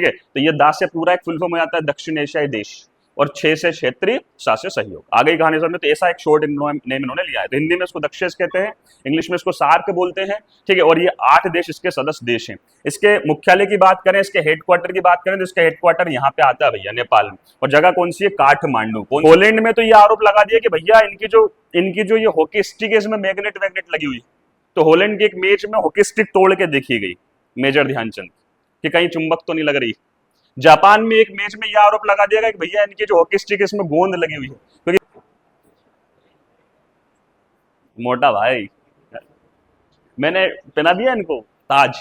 ठीक है। तो ये दा से पूरा एक फुल फॉर्म हो जाता है दक्षिण एशियाई देश, और 6 से क्षेत्रीय, 7 से सहयोग। आगे की कहानी समझ में, तो ऐसा एक शॉर्ट नेम इन्होंने लिया है। तो हिंदी में इसको दक्षेश कहते हैं, इंग्लिश में इसको सार्क बोलते हैं, ठीक है। और ये 8 देश इसके सदस्य देश हैं। इसके मुख्यालय की बात करें, इसके हेडक्वार्टर की बात करें, तो इसका हेडक्वार्टर यहाँ पे आता है भैया, नेपाल में। और जगह कौन सी है? काठमांडू। पोलैंड में तो ये आरोप लगा दिया कि भैया इनकी जो ये हॉकी स्टिक है, इसमें मैग्नेट वैग्नेट लगी हुई। तो हॉलैंड की एक मैच में हॉकी स्टिक तोड़ के देखी गई मेजर ध्यानचंद कि कहीं चुंबक तो नहीं लग रही। जापान में एक मैच में यह आरोप लगा दिया कि भैया इनकी जो हॉकी स्टिक है इसमें गोंद लगी हुई है, क्योंकि मोटा भाई मैंने पहना दिया इनको ताज,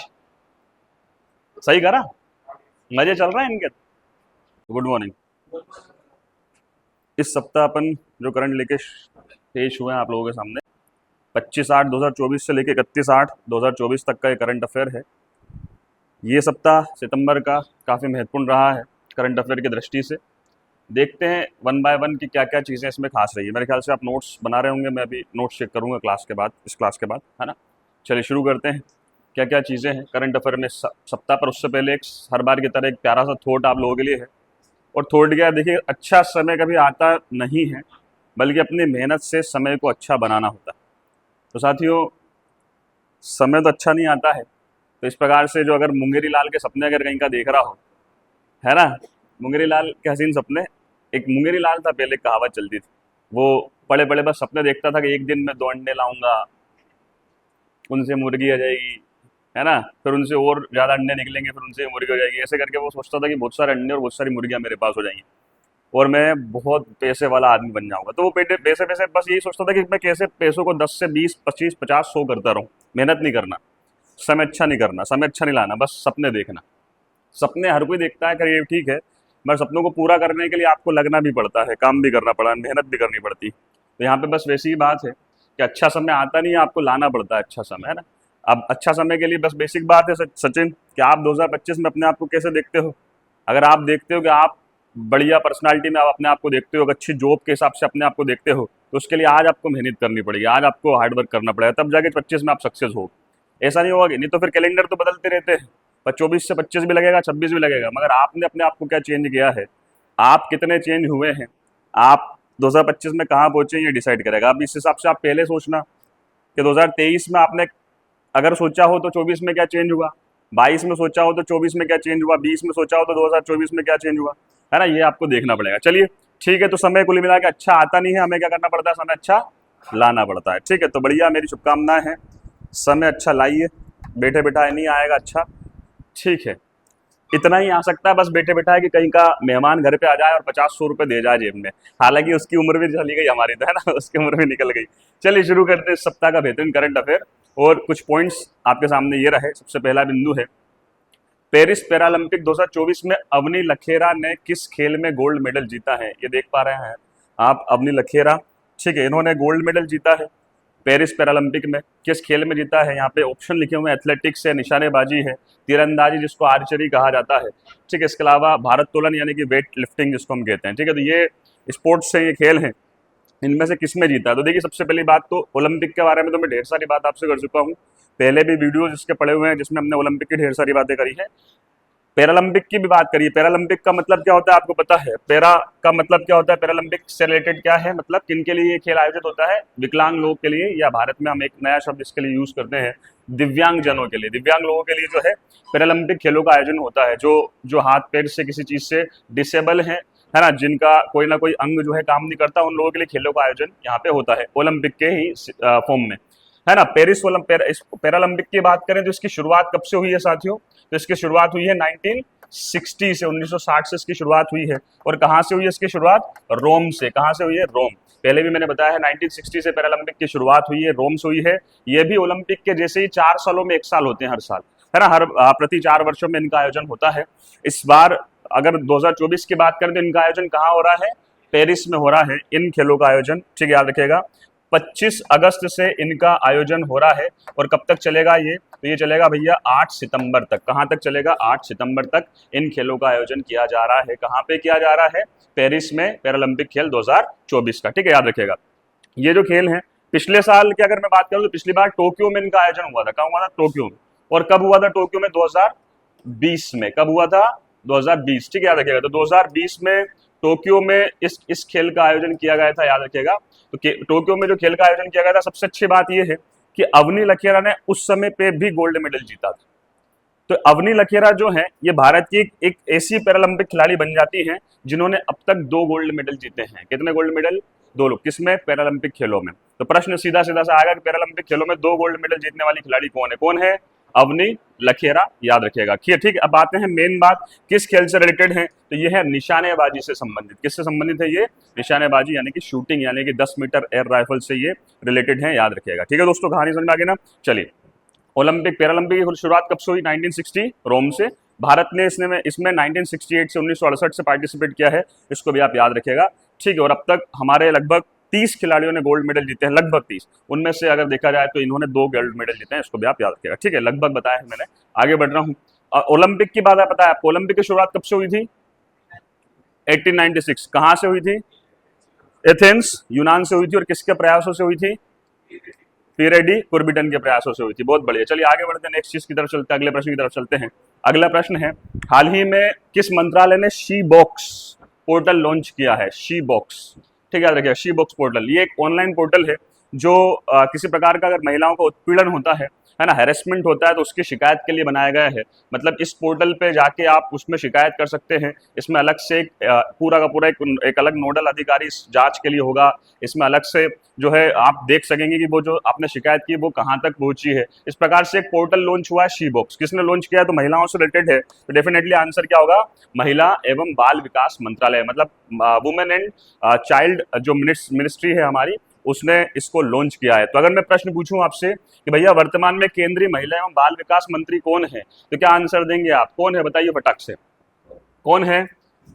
सही करा, मजे चल रहे हैं इनके। Good morning. इस सप्ताह अपन जो करंट लेके पेश हुए हैं आप लोगों के सामने, 25/8/2024 से लेके 31/8/2024 तक का ये करंट अफेयर है। ये सप्ताह सितंबर का काफ़ी महत्वपूर्ण रहा है करंट अफेयर की दृष्टि से। देखते हैं वन बाय वन की क्या क्या चीज़ें इसमें खास रही है। मेरे ख्याल से आप नोट्स बना रहे होंगे, मैं भी नोट्स चेक करूंगा क्लास के बाद, इस क्लास के बाद, है ना। चलिए शुरू करते हैं, क्या क्या चीज़ें हैं करंट अफेयर में सप्ताह पर। उससे पहले एक हर बार की तरह एक प्यारा सा थॉट आप लोगों के लिए है। और थॉट क्या है, देखिए, अच्छा समय कभी आता नहीं है, बल्कि अपनी मेहनत से समय को अच्छा बनाना होता है। तो साथियों, समय तो अच्छा नहीं आता है, तो इस प्रकार से जो अगर मुंगेरी लाल के सपने अगर कहीं का देख रहा हो, है ना, मुंगेरी लाल के हसीन सपने। एक मुंगेरी लाल था, पहले कहावत चलती थी, वो बड़े बड़े बस सपने देखता था कि एक दिन मैं 2 अंडे लाऊंगा, उनसे मुर्गी आ जाएगी, है ना, फिर उनसे और ज़्यादा अंडे निकलेंगे, फिर उनसे मुर्गी हो जाएगी। ऐसे करके वो सोचता था कि बहुत सारे अंडे और बहुत सारी मुर्गियाँ मेरे पास हो जाएंगी और मैं बहुत पैसे वाला आदमी बन जाऊंगा। तो वो पैसे पैसे बस यही सोचता था कि मैं कैसे पैसों को 10 से 20, 25, 50, 100 करता रहूँ। मेहनत नहीं करना, समय अच्छा नहीं करना, समय अच्छा नहीं लाना, बस सपने देखना। सपने हर कोई देखता है, करिए ठीक है, मगर सपनों को पूरा करने के लिए आपको लगना भी पड़ता है, काम भी करना पड़ा, मेहनत भी करनी पड़ती। तो यहाँ पे बस वैसी ही बात है कि अच्छा समय आता नहीं है, आपको लाना पड़ता है अच्छा समय, है ना। अब अच्छा समय के लिए बस बेसिक बात है सचिन, कि आप 2025 में अपने आप को कैसे देखते हो। अगर आप देखते हो कि आप बढ़िया पर्सनालिटी में आप अपने आप को देखते हो, अच्छी जॉब के हिसाब से अपने आप को देखते हो, तो उसके लिए आज आपको मेहनत करनी पड़ेगी, आज आपको हार्डवर्क करना पड़ेगा, तब जाके 25 में आप सक्सेस हो। ऐसा नहीं होगा कि नहीं तो फिर कैलेंडर तो बदलते रहते हैं, पर 24 से 25 भी लगेगा, 26 भी लगेगा, मगर आपने अपने आप को क्या चेंज किया है, आप कितने चेंज हुए हैं, आप 2025 में कहाँ पहुंचे, ये डिसाइड करेगा। अब इस हिसाब से आप पहले सोचना कि 2023 में आपने अगर सोचा हो तो 24 में क्या चेंज हुआ, 22 में सोचा हो तो 24 में क्या चेंज हुआ, 20 में सोचा हो तो 2024 में क्या चेंज हुआ, है ना, ये आपको देखना पड़ेगा। चलिए ठीक है, तो समय कुल मिला के अच्छा आता नहीं है, हमें क्या करना पड़ता है, समय अच्छा लाना पड़ता है। ठीक है, तो बढ़िया, मेरी शुभकामनाएं हैं, समय अच्छा लाइए, बैठे बैठाए नहीं आएगा अच्छा। ठीक है, इतना ही आ सकता है बस बैठे बैठाए कि कहीं का मेहमान घर पे आ जाए और 50-100 रुपए दे जाए जेब में। हालांकि उसकी उम्र भी चली गई हमारी, तो है ना, उसकी उम्र भी निकल गई। चलिए शुरू करते हैं इस सप्ताह का बेहतरीन करंट अफेयर, और कुछ पॉइंट्स आपके सामने ये रहे। सबसे पहला बिंदु है, पेरिस पैरालंपिक 2024 में अवनी लखेरा ने किस खेल में गोल्ड मेडल जीता है। ये देख पा रहे हैं आप, अवनी लखेरा, ठीक है, इन्होंने गोल्ड मेडल जीता है पेरिस पैरालंपिक में। किस खेल में जीता है, यहाँ पे ऑप्शन लिखे हुए हैं, एथलेटिक्स है, निशानेबाजी है, तीरंदाजी जिसको आर्चरी कहा जाता है, ठीक है, इसके अलावा भारोत्तोलन यानी कि वेट लिफ्टिंग जिसको हम कहते हैं। ठीक है, तो ये स्पोर्ट्स से ये खेल हैं, इनमें से किसमें जीता है। तो देखिए, सबसे पहली बात तो ओलंपिक के बारे में तो मैं ढेर सारी बात आपसे कर चुका हूँ, पहले भी वीडियो जिसके पड़े हुए हैं जिसमें हमने ओलंपिक की ढेर सारी बातें करी है। पैरालंपिक की भी बात करिए। पैरालंपिक का मतलब क्या होता है आपको पता है, पैरा का मतलब क्या होता है, पैरालंपिक से रिलेटेड क्या है, मतलब किन के लिए ये खेल आयोजित होता है, विकलांग लोगों के लिए, या भारत में हम एक नया शब्द इसके लिए यूज करते हैं, दिव्यांग जनों के लिए। दिव्यांग लोगों के लिए जो है पैरालंपिक खेलों का आयोजन होता है, जो हाथ पैर से किसी चीज से डिसेबल है ना, जिनका कोई ना कोई अंग जो है काम नहीं करता, उन लोगों के लिए खेलों का आयोजन यहाँ पे होता है ओलंपिक के ही फॉर्म में, है ना। पैरालंपिक की बात करें तो इसकी शुरुआत कब से हुई है साथियों, तो इसकी शुरुआत हुई है 1960 से, 1960 से इसकी शुरुआत हुई है। और कहाँ से हुई है इसकी शुरुआत, रोम से। कहाँ से हुई है, रोम। पहले भी मैंने बताया है 1960 से पैरालंपिक की शुरुआत हुई है, रोम से हुई है। ये भी ओलंपिक के जैसे ही 4 सालों में 1 साल होते हैं हर साल, है ना, हर प्रति 4 वर्षों में इनका आयोजन होता है। इस बार अगर 2024 की बात करें तो इनका आयोजन कहाँ हो रहा है, पेरिस में हो रहा है इन खेलों का आयोजन, ठीक, याद रखिएगा। 25 अगस्त से इनका आयोजन हो रहा है, और कब तक चलेगा ये, तो ये चलेगा भैया 8 सितंबर तक। कहाँ तक चलेगा, 8 सितंबर तक इन खेलों का आयोजन किया जा रहा है। कहाँ पे किया जा रहा है, पेरिस में, पैरालंपिक खेल 2024 का, ठीक है, याद रखिएगा। ये जो खेल है, पिछले साल की अगर मैं बात करूं तो पिछली बार टोक्यो में इनका आयोजन हुआ था। कहाँ हुआ था, टोक्यो में। और कब हुआ था, टोक्यो में 2020 में। कब हुआ था, 2020, ठीक है, याद रखिएगा। तो 2020 में टोक्यो में इस खेल का आयोजन किया गया था, याद रखिएगा। तो टोक्यो में जो खेल का आयोजन किया गया था, सबसे अच्छी बात यह है कि अवनी लखेरा ने उस समय पे भी गोल्ड मेडल जीता था। तो अवनी लखेरा जो है ये भारत की एक ऐसी पैरालंपिक खिलाड़ी बन जाती हैं जिन्होंने अब तक 2 गोल्ड मेडल जीते हैं। कितने गोल्ड मेडल? 2 लोग। किसमें? पैरालंपिक खेलों में। तो प्रश्न सीधा सीधा सा आएगा कि पैरालंपिक खेलों में 2 गोल्ड मेडल जीतने वाली खिलाड़ी कौन है? कौन है? अवनी लखेरा, याद रखिएगा। ठीक, अब आते हैं मेन बात, किस खेल से रिलेटेड है? तो ये है निशानेबाजी से संबंधित। किससे संबंधित है ये? निशानेबाजी, यानी कि शूटिंग, यानी कि 10 मीटर एयर राइफल से ये रिलेटेड है, याद रखिएगा। ठीक है दोस्तों, कहानी समझ में आ गई ना? चलिए, ओलंपिक पैरालंपिक की शुरुआत कब से हुई? 1960 रोम से। भारत ने इसमें 1968 से 1968 से पार्टिसिपेट किया है, इसको भी आप याद रखिएगा। ठीक है, और अब तक हमारे लगभग 30 खिलाड़ियों ने गोल्ड मेडल जीते हैं, लगभग 30। उनमें से अगर देखा जाए तो इन्होंने 2 गोल्ड मेडल जीते हैं, इसको भी आप याद रखिएगा। ठीक है, लगभग बताया है मैंने। आगे बढ़ रहा हूँ। ओलंपिक की बात है, पता है आपको ओलंपिक की शुरुआत कब से हुई थी? 1896। कहाँ से हुई थी? एथेंस, यूनान से हुई थी। और किसके प्रयासों से हुई थी? पीरेडी कुर्बिटन के प्रयासों से हुई थी। बहुत बढ़िया। चलिए आगे बढ़ते हैं, नेक्स्ट चीज की तरफ चलते हैं, अगले प्रश्न की तरफ चलते हैं। अगला प्रश्न है, हाल ही में किस मंत्रालय ने शी बॉक्स पोर्टल लॉन्च किया है? शी बॉक्स, ठीक है, याद रखिएगा। शी बॉक्स पोर्टल ये एक ऑनलाइन पोर्टल है जो किसी प्रकार का अगर महिलाओं का उत्पीड़न होता है ना, हैरेसमेंट होता है, तो उसकी शिकायत के लिए बनाया गया है। मतलब इस पोर्टल पे जाके आप उसमें शिकायत कर सकते हैं। इसमें अलग से एक पूरा का पूरा एक अलग नोडल अधिकारी इस जांच के लिए होगा। इसमें अलग से जो है आप देख सकेंगे कि वो जो आपने शिकायत की वो कहाँ तक पहुंची है। इस प्रकार से एक पोर्टल लॉन्च हुआ है शी बॉक्स। किसने लॉन्च किया है? तो महिलाओं से रिलेटेड है, तो डेफिनेटली आंसर क्या होगा? महिला एवं बाल विकास मंत्रालय, मतलब वुमेन एंड चाइल्ड जो मिनिस्ट्री है हमारी, उसने इसको लॉन्च किया है। तो अगर मैं प्रश्न पूछूं आपसे कि भैया वर्तमान में केंद्रीय महिला एवं बाल विकास मंत्री कौन है, तो क्या आंसर देंगे आप? कौन है बताइए फटाक से, कौन है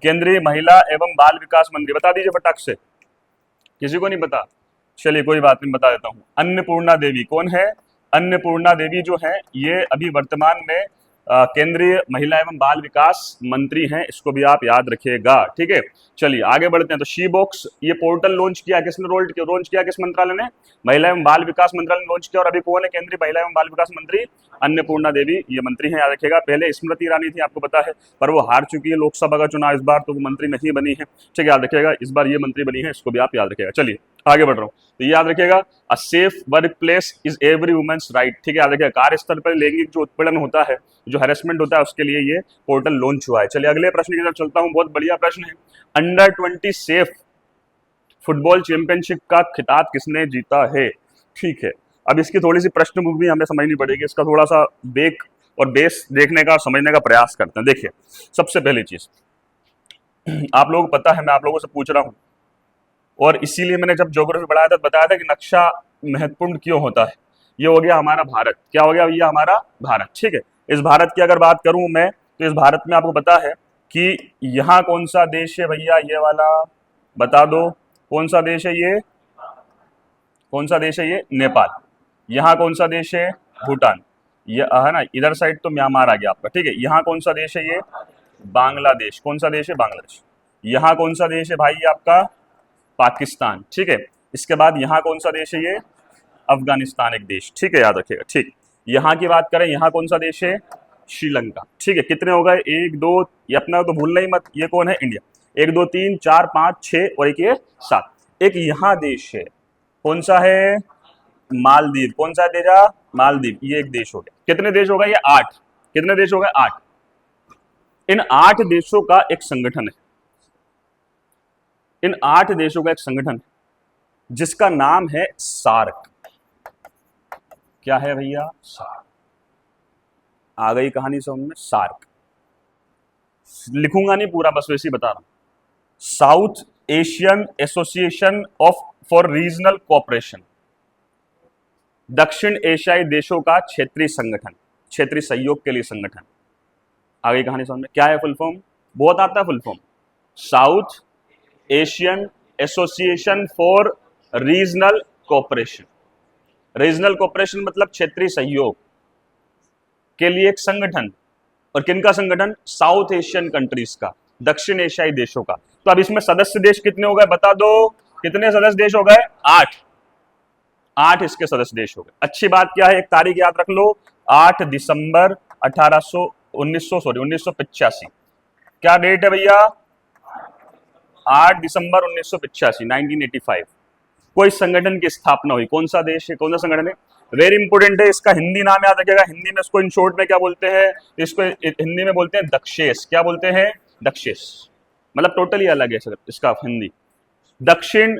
केंद्रीय महिला एवं बाल विकास मंत्री? बता दीजिए फटाक से। किसी को नहीं पता? चलिए कोई बात नहीं, बता देता हूं। अन्नपूर्णा देवी। कौन है? अन्नपूर्णा देवी जो है ये अभी वर्तमान में केंद्रीय महिला एवं बाल विकास मंत्री हैं, इसको भी आप याद रखिएगा। ठीक है, चलिए आगे बढ़ते हैं। तो शी बॉक्स ये पोर्टल लॉन्च किया, किसने लॉन्च किया? किस मंत्रालय ने? महिला एवं बाल विकास मंत्रालय ने लॉन्च किया। और अभी कौन है केंद्रीय महिला एवं बाल विकास मंत्री? अन्नपूर्णा देवी ये मंत्री हैं, याद रखिएगा। पहले स्मृति ईरानी थी, आपको पता है, पर वो हार चुकी है लोकसभा का चुनाव इस बार, तो वो मंत्री नहीं बनी है। ठीक है, याद रखिएगा, इस बार ये मंत्री बनी है, इसको भी आप याद रखिएगा। चलिए आगे बढ़ रहा हूँ। तो ये याद रखिएगा, a safe work place is every women's right. ठीक है, याद रखिएगा, कार्य स्थल पर लैंगिक जो उत्पीड़न होता है, जो हैरेसमेंट होता है, उसके लिए ये पोर्टल लॉन्च हुआ है। चलिए अगले प्रश्न की तरफ चलता हूँ, बहुत बढ़िया प्रश्न है। अंडर 20 सेफ फुटबॉल चैंपियनशिप का खिताब किसने जीता है? ठीक है, अब इसकी थोड़ी सी प्रश्न बुक भी हमें समझनी पड़ेगी, इसका थोड़ा सा बेक और बेस देखने का, समझने का प्रयास करते हैं। देखिए, सबसे पहली चीज आप लोगों को पता है, मैं आप लोगों से पूछ रहा हूं, और इसीलिए मैंने जब ज्योग्राफी पढ़ाया था बताया था कि नक्शा महत्वपूर्ण क्यों होता है। ये हो गया हमारा भारत। क्या हो गया भैया? हमारा भारत। ठीक है, इस भारत की अगर बात करूं मैं, तो इस भारत में आपको पता है कि यहाँ कौन सा देश है भैया? ये वाला बता दो, कौन सा देश है ये? कौन सा देश है ये? नेपाल। यहाँ कौन सा देश है? भूटान। ये है ना, इधर साइड तो म्यांमार आ गया आपका। ठीक है, यहाँ कौन सा देश है ये? बांग्लादेश। कौन सा देश है? बांग्लादेश। यहाँ कौन सा देश है भाई? ये आपका पाकिस्तान। ठीक है, इसके बाद यहाँ कौन सा देश है? ये अफगानिस्तान एक देश। ठीक है, याद रखिएगा। ठीक, यहाँ की बात करें, यहाँ कौन सा देश है? श्रीलंका। ठीक है, कितने हो गए? 1 2, ये अपना तो भूलना ही मत, ये कौन है? इंडिया। 1 2 3 4 5 6 और एक ये 7। एक यहाँ देश है, कौन सा है? मालदीव। कौन सा देश है? मालदीव। ये एक देश हो गया। कितने देश हो गए? ये 8। कितने देश हो गए? 8। इन 8 देशों का एक संगठन है, इन 8 देशों का एक संगठन जिसका नाम है सार्क। क्या है भैया? सार्क। आ गई कहानी समझ में? सार्क लिखूंगा नहीं पूरा, बस वैसे ही बता रहा हूं। South Asian association of for regional cooperation, दक्षिण एशियाई देशों का क्षेत्रीय संगठन, क्षेत्रीय सहयोग के लिए संगठन। आगे कहानी समझ में? क्या है फुल फॉर्म? बहुत आता है full form. South Asian association for regional cooperation. Regional cooperation मतलब क्षेत्रीय सहयोग के लिए एक संगठन। और किनका संगठन? साउथ एशियन कंट्रीज का, दक्षिण एशियाई देशों का। तो अब इसमें सदस्य देश कितने हो गए बता दो? कितने सदस्य देश हो गए? 8। 8 इसके सदस्य देश हो गए। अच्छी बात क्या है, एक तारीख याद रख लो, 8 दिसंबर 1985। क्या डेट है भैया? 8 दिसंबर 1985, 1985 कोई संगठन की स्थापना हुई। कौन सा देश है, कौन सा संगठन है? वेरी इंपोर्टेंट है, इसका हिंदी नाम याद रखिएगा। हिंदी में इसको इन शॉर्ट में क्या बोलते हैं? इसको हिंदी में बोलते हैं दक्षेस। क्या बोलते हैं? दक्षेस। मतलब टोटली अलग है इसका हिंदी। दक्षिण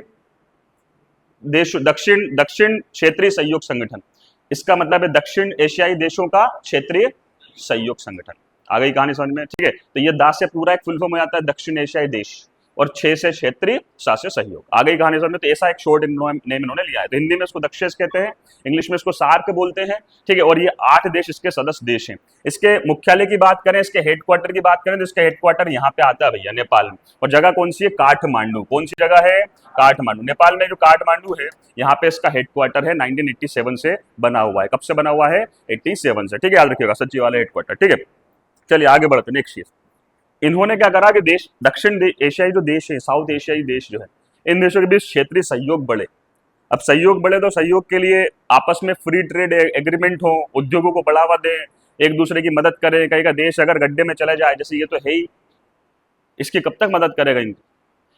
दक्षिण क्षेत्रीय सहयोग संगठन, इसका मतलब है दक्षिण एशियाई देशों का क्षेत्रीय सहयोग संगठन। आ गई कहानी समझ में? ठीक है, तो ये दा से पूरा एक फुल फॉर्म हो जाता है दक्षिण एशियाई देश, और 6 से क्षेत्रीय, 7 से सहयोग। आ गई कहानी समझ में? तो ऐसा एक शॉर्ट नेम इन्होंने लिया है। तो हिंदी में इसको दक्षेस कहते हैं, इंग्लिश में इसको सार्क बोलते हैं। ठीक है, और ये 8 देश इसके सदस्य देश हैं। इसके मुख्यालय की बात करें, इसके हेडक्वार्टर की बात करें, तो इसका हेडक्वार्टर यहाँ पे आता है भैया, नेपाल में। और जगह कौन सी है? काठमांडू। कौन सी जगह है? काठमांडू। नेपाल में जो काठमांडू है, यहाँ पे इसका हेडक्वार्टर है। 1987 से बना हुआ है। कब से बना हुआ है? 87 से। ठीक है, याद रखिएगा, सच्ची वाला हेडक्वार्टर। ठीक है, चलिए आगे बढ़ते हैं। नेक्स्ट चीज, इन्होंने क्या करा कि देश दक्षिण एशियाई जो देश है, साउथ एशियाई देश जो है, इन देशों के बीच क्षेत्रीय सहयोग बढ़े। अब सहयोग बढ़े तो सहयोग के लिए आपस में फ्री ट्रेड एग्रीमेंट हो, उद्योगों को बढ़ावा दें, एक दूसरे की मदद करें। कहीं का देश अगर गड्ढे में चला जाए, जैसे ये तो है ही, इसकी कब तक मदद करेगा इनको?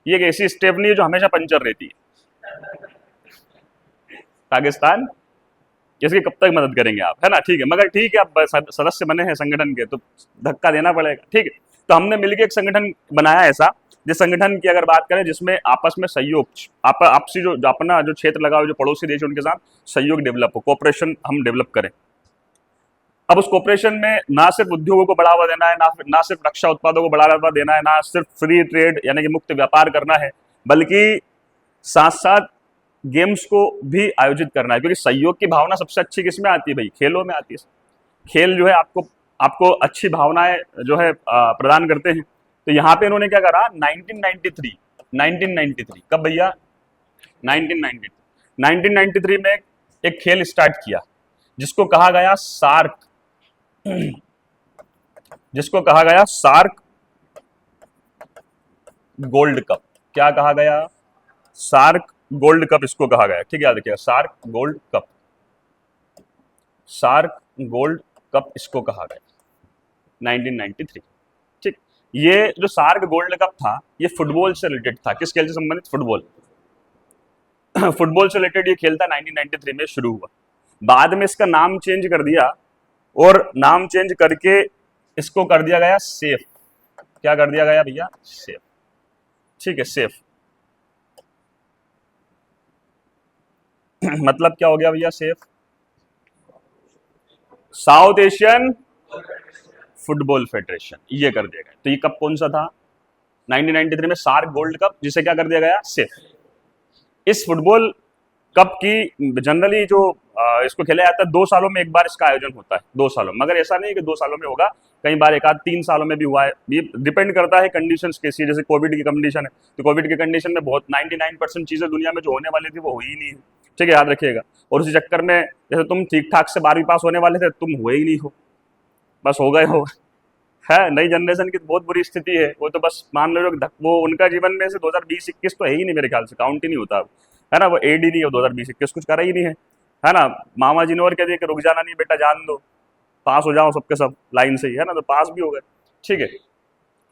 ये एक ऐसी स्टेप नहीं है जो हमेशा पंचर रहती है। पाकिस्तान, इसकी कब तक मदद करेंगे आप, है ना? ठीक है, मगर ठीक है, आप सदस्य बने हैं संगठन के, तो धक्का देना पड़ेगा। ठीक है, तो हमने मिलकर एक संगठन बनाया ऐसा, जिस संगठन की अगर बात करें जिसमें आपस में सहयोग, आपसी जो अपना जो क्षेत्र लगा हुआ, जो पड़ोसी देश उनके साथ सहयोग डेवलप हो, कोऑपरेशन हम डेवलप करें। अब उस कोऑपरेशन में ना सिर्फ उद्योगों को बढ़ावा देना है, ना सिर्फ रक्षा उत्पादों को बढ़ावा देना है, ना सिर्फ फ्री ट्रेड यानी कि मुक्त व्यापार करना है, बल्कि साथ साथ गेम्स को भी आयोजित करना है। क्योंकि सहयोग की भावना सबसे अच्छी किसमें आती है भाई? खेलों में आती है। खेल जो है आपको अच्छी भावनाएं जो है प्रदान करते हैं। तो यहाँ पे इन्होंने क्या करा? 1993 कब भैया? 1993 में एक खेल स्टार्ट किया, जिसको कहा गया सार्क, जिसको कहा गया सार्क गोल्ड कप। क्या कहा गया? सार्क गोल्ड कप इसको कहा गया। ठीक है, याद रखिएगा, SAARC Gold Cup, SAARC Gold Cup इसको कहा गया 1993। ठीक, ये जो सार्क गोल्ड कप था, ये फुटबॉल से रिलेटेड था। किस खेल से संबंधित? फुटबॉल। फुटबॉल से रिलेटेड ये खेल था, 1993 में शुरू हुआ। बाद में इसका नाम चेंज कर दिया, और नाम चेंज करके इसको कर दिया गया सेफ। क्या कर दिया गया भैया? सेफ। ठीक है, सेफ मतलब क्या हो गया भैया? Safe, south Asian football federation, ये कर दिया गया। तो ये कप कौन सा था? 1993 में सार्क गोल्ड कप, जिसे क्या कर दिया गया? सेफ। इस फुटबॉल कप की जनरली जो इसको खेला जाता है, 2 सालों में एक बार इसका आयोजन होता है, 2 सालों, मगर ऐसा नहीं कि 2 सालों में होगा, कई बार 1 आध 3 सालों में भी हुआ है। ये डिपेंड करता है कंडीशंस कैसी है। जैसे कोविड की कंडीशन है, तो कोविड की कंडीशन में बहुत 99% चीजें दुनिया में जो होने वाली थी वो हुई ही नहीं है। ठीक है, याद रखिएगा। और उसी चक्कर में जैसे तुम ठीक ठाक से 12वीं पास होने वाले थे, तुम हुए ही नहीं हो, बस हो गए हो। है, नई जनरेशन की बहुत बुरी स्थिति है। वो तो बस मान लो वो उनका जीवन में से 2020-21 तो है ही नहीं, मेरे ख्याल से काउंट ही नहीं होता, है ना? वो एड ही नहीं है, 2020-21 कुछ करा ही नहीं है ना? मामा जी ने और कह दिया कि रुक जाना नहीं बेटा, जान दो, पास हो जाओ सबके सब लाइन से ही, है ना? तो पास भी हो गए। ठीक है,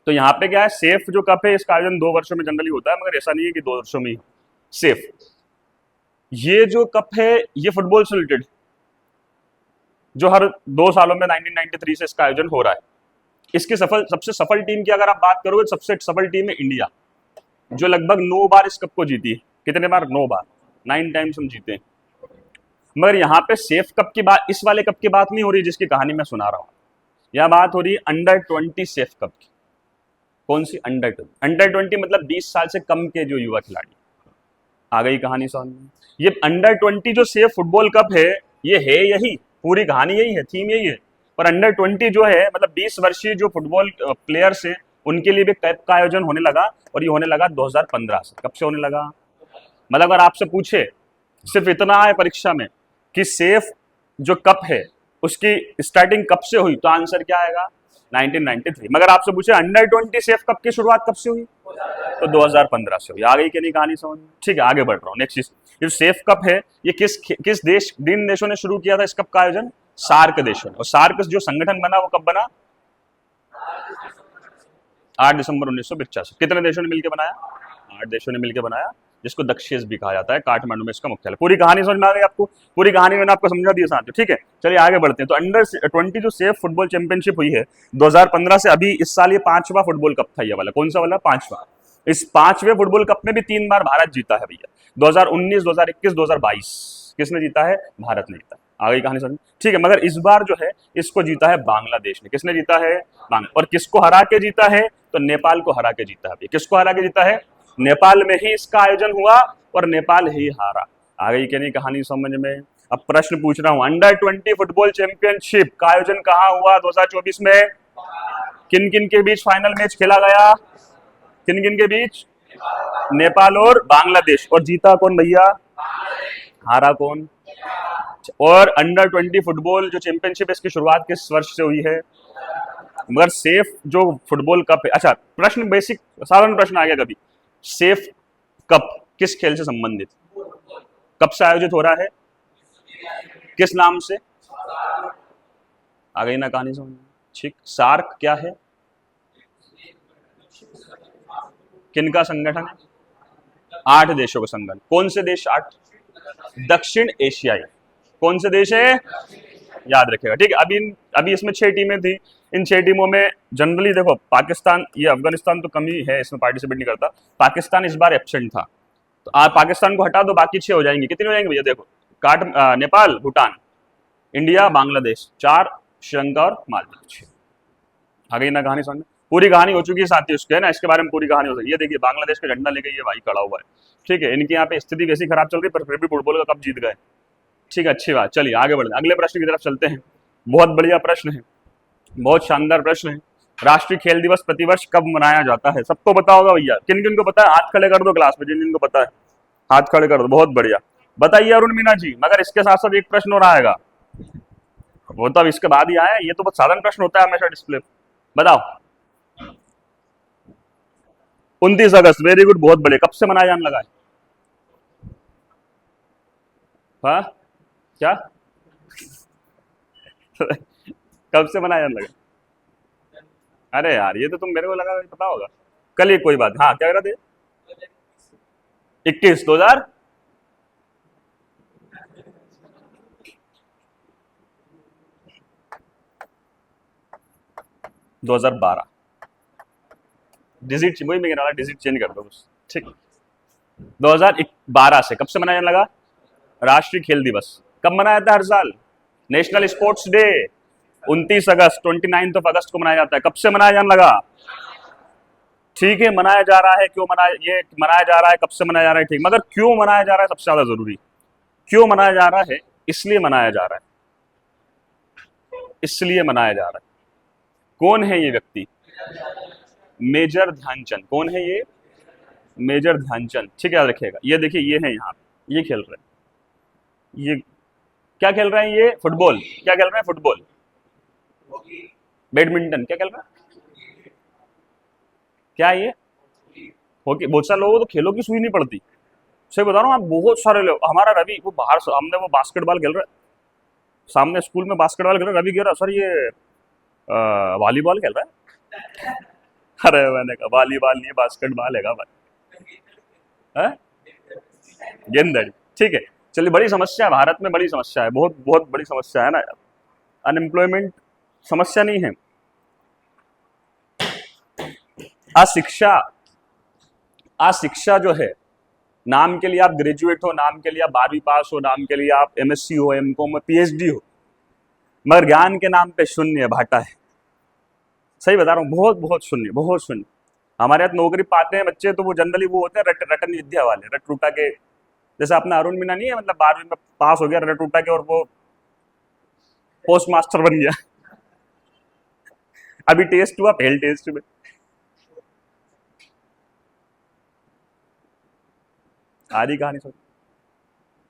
तो यहाँ पे क्या है? सेफ जो कप है, इसका आयोजन 2 वर्षों में जनरली होता है, मगर ऐसा नहीं है कि 2 वर्षों में ही। सेफ ये जो कप है, ये फुटबॉल से रिलेटेड, जो हर 2 सालों में 1993 से इसका आयोजन हो रहा है। इसकी सबसे सफल टीम की अगर आप बात करोगे, सबसे सफल टीम है इंडिया, जो लगभग 9 बार इस कप को जीती है। कितने बार? 9 बार, 9 टाइम्स हम जीते हैं। मगर यहाँ पे सेफ कप की बात, इस वाले कप की बात नहीं हो रही जिसकी कहानी मैं सुना रहा हूँ। यह बात हो रही है अंडर 20 सेफ कप की। कौन सी? अंडर 20 मतलब 20 साल से कम के जो युवा खिलाड़ी। आ गई कहानी समझ में? ये अंडर 20 जो सेफ फुटबॉल कप है, ये है यही, पूरी कहानी यही है, थीम यही है। पर अंडर 20 जो है, मतलब 20 वर्षीय जो फुटबॉल प्लेयर्स हैं, उनके लिए भी कप का आयोजन होने लगा, और ये होने लगा 2015 से। कब से होने लगा? मतलब अगर आपसे पूछे, सिर्फ इतना है परीक्षा में कि सेफ जो कप है उसकी स्टार्टिंग कब से हुई, तो आंसर क्या आएगा? 1993। मगर आपसे पूछे अंडर 20 सेफ कप की शुरुआत कब से हुई, तो 2015 से हुई। आ गई कि नहीं कहानी समझ में? ठीक है, आगे बढ़ रहा हूँ। नेक्स्ट चीज, ये सेफ कप है, ये किस देश, जिन देशों ने शुरू किया था इस कप का आयोजन? सार्क देशों ने। और सार्क जो संगठन बना वो कब बना? 8 दिसंबर 1985। कितने देशों ने मिलकर बनाया? 8 देशों ने मिलकर बनाया, जिसको दक्षिण भी कहा जाता है। काठमांडू में इसका मुख्यालय। पूरी कहानी समझ में आ गई आपको? पूरी कहानी मैंने आपको समझा दी साथियों, ठीक है। चलिए आगे बढ़ते हैं। तो अंडर 20 जो सेफ फुटबॉल चैंपियनशिप हुई है 2015 से, अभी इस साल ये 5वां फुटबॉल कप था। ये वाला कौन सा वाला? 5वां। इस 5वें फुटबॉल कप में भी 3 बार भारत जीता है भैया। 2019, 2021, 2022 किसने जीता है? भारत ने जीता। आ गई कहानी समझ? ठीक है। मगर इस बार जो है इसको जीता है बांग्लादेश ने। किसने जीता है? बांग्लादेश। और किसको हरा के जीता है? तो नेपाल को हरा के जीता है। किसको हरा के जीता है? नेपाल में ही इसका आयोजन हुआ और नेपाल ही हारा। आ गई कि नहीं कहानी समझ में? अब प्रश्न पूछ रहा हूं, अंडर 20 फुटबॉल चैंपियनशिप का आयोजन कहां हुआ 2024 में? किन किन के बीच फाइनल मैच खेला गया? किन किन के बीच? नेपाल और बांग्लादेश। और जीता कौन भैया? हारा कौन? और अंडर 20 फुटबॉल जो चैंपियनशिप है इसकी शुरुआत किस वर्ष से हुई है? मगर सेफ जो फुटबॉल कप है, अच्छा प्रश्न बेसिक साधारण प्रश्न आ गया कभी, सेफ कप किस खेल से संबंधित? कब से आयोजित हो रहा है? किस नाम से? आ गई ना कहानी समझ? ठीक। सार्क क्या है? किनका संगठन है? 8 देशों का संगठन। कौन से देश? 8 दक्षिण एशियाई। कौन से देश है? याद रखेगा, ठीक है। अभी इसमें 6 टीमें थी। इन 6 टीमों में जनरली देखो पाकिस्तान, ये अफगानिस्तान तो कम ही है, इसमें पार्टिसिपेट नहीं करता। पाकिस्तान इस बार एब्सेंट था, तो आज पाकिस्तान को हटा दो, बाकी 6 हो जाएंगे। कितने हो जाएंगे भैया? देखो नेपाल, भूटान, इंडिया, बांग्लादेश 4, श्रीलंका और मालदीव। आ गई ना कहानी समझ? पूरी कहानी हो चुकी है साथी उसके, है ना, इसके बारे में पूरी कहानी हो सकती है। ये देखिए बांग्लादेश का झंडा लेके ये भाई खड़ा हुआ है, ठीक है। इनकी यहाँ पे स्थिति वैसी खराब चल रही है पर फिर भी फुटबॉल का कप जीत गए, ठीक है, अच्छी बात। चलिए आगे बढ़ते हैं, अगले प्रश्न की तरफ चलते हैं। बहुत बढ़िया प्रश्न है, बहुत शानदार प्रश्न है। राष्ट्रीय खेल दिवस प्रतिवर्ष कब मनाया जाता है? सबको पता होगा भैया। किन किन को पता है? हाथ खड़े कर दो क्लास में, जिन जिन को पता है हाथ खड़े कर दो। बहुत बढ़िया, बताइए अरुण मीना जी। मगर इसके साथ साथ एक प्रश्न और आएगा, वो तो अब इसके बाद ही आया। ये तो बहुत साधारण प्रश्न होता है हमेशा डिस्प्ले। बताओ। 29 अगस्त, वेरी गुड, बहुत बढ़िया। कब से मनाया जाने लगा है? हाँ क्या? कब से मनाया जाने लगा? अरे यार ये तो तुम मेरे को लगा पता होगा। कल ही कोई बात। हाँ क्या कह रहे थे? 21 2012। डिजिट वही मैं कह रहा, डिजिट चेंज कर दो बस, ठीक। 2012 से कब से मनाया जाने लगा? राष्ट्रीय खेल दिवस कब मनाया जाता है? हर साल। नेशनल स्पोर्ट्स डे 29 अगस्त, 29 अगस्त को मनाया जाता है। कब से मनाया जाने लगा? ठीक है, मनाया जा रहा है। क्यों मनाया, ये मनाया जा रहा है, कब से मनाया जा रहा है, ठीक। मगर क्यों मनाया जा रहा है सबसे ज्यादा जरूरी। क्यों मनाया जा रहा है? इसलिए मनाया जा रहा है, इसलिए मनाया जा रहा है। कौन है ये व्यक्ति? मेजर ध्यानचंद। कौन है ये? मेजर ध्यानचंद, ठीक है, याद रखिएगा। ये देखिए ये है यहाँ, ये खेल रहे हैं। ये क्या खेल रहे हैं? ये फुटबॉल। क्या खेल रहे हैं? फुटबॉल। बैडमिंटन। क्या खेल रहे हैं? क्या ये? हॉकी। बहुत सारे लोगों को तो खेलों की सुई नहीं पड़ती, सही बता रहा हूँ। आप बहुत सारे लोग, हमारा रवि वो बाहर सामने वो बास्केटबॉल खेल रहा है, सामने स्कूल में बास्केटबॉल खेल रहा है। रवि कह रहा सर ये वॉलीबॉल खेल रहा है। अरे मैंने कहा वॉलीबॉल नहीं बास्केटबॉल है भाई, गेंदड़ी, ठीक है। चलिए, बड़ी समस्या है भारत में, बड़ी समस्या है, बहुत बहुत बड़ी समस्या है ना। अनएम्प्लॉयमेंट समस्या नहीं है, अशिक्षा। अशिक्षा जो है, नाम के लिए आप ग्रेजुएट हो, नाम के लिए आप 12वीं पास हो, नाम के लिए आप एमएससी हो, एमकॉम हो, पीएचडी हो, मगर ज्ञान के नाम पे शून्य भाटा है। सही बता रहा हूँ, बहुत बहुत शून्य, बहुत शून्य। हमारे यहाँ नौकरी पाते हैं बच्चे तो वो जनरली वो होते हैं रटन विद्या वाले, रट रूटा के। जैसे अपना अरुण मीना नहीं है, मतलब 12वीं में पास हो गया रट रूटा के और वो पोस्ट मास्टर बन गया। अभी टेस्ट हुआ, फेल टेस्ट में। आधी कहानी सुन।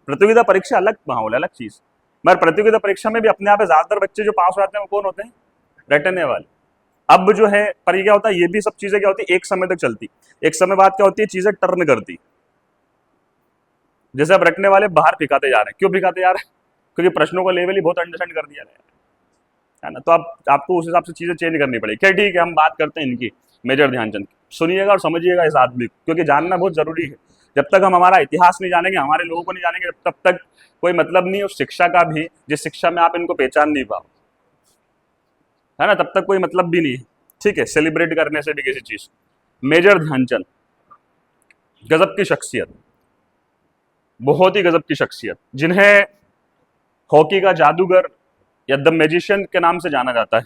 प्रतियोगिता परीक्षा अलग माहौल, अलग चीज। मगर प्रतियोगिता परीक्षा में भी अपने आप ज्यादातर बच्चे जो पास हो जाते हैं वो कौन होते हैं? रटने वाले। अब जो है पर क्या होता है, ये भी सब चीजें क्या होती है, एक समय तक चलती, एक समय बाद क्या होती है, चीजें टर्न करती। जैसे अब रटने वाले बाहर फिकाते जा रहे हैं, क्यों फिकाते जा रहे हैं? क्योंकि प्रश्नों का लेवल ही बहुत अंडरस्टैंड कर दिया है ना। तो आप आपको उस हिसाब से चीजें चेंज करनी पड़ेगी। क्या ठीक है, हम बात करते हैं इनकी। मेजर ध्यानचंद। सुनिएगा और समझिएगा इस आदमी को, क्योंकि जानना बहुत जरूरी है। जब तक हम हमारा इतिहास नहीं जानेंगे, हमारे लोगों को नहीं जानेंगे, तब तक कोई मतलब नहीं उस शिक्षा का भी जिस शिक्षा में आप इनको पहचान नहीं पाओ, है ना, तब तक कोई मतलब भी नहीं है। ठीक है, सेलिब्रेट करने से भी किसी चीज। मेजर ध्यानचंद गजब की शख्सियत, बहुत ही गजब की शख्सियत, जिन्हें हॉकी का जादूगर या द मैजिशियन के नाम से जाना जाता है।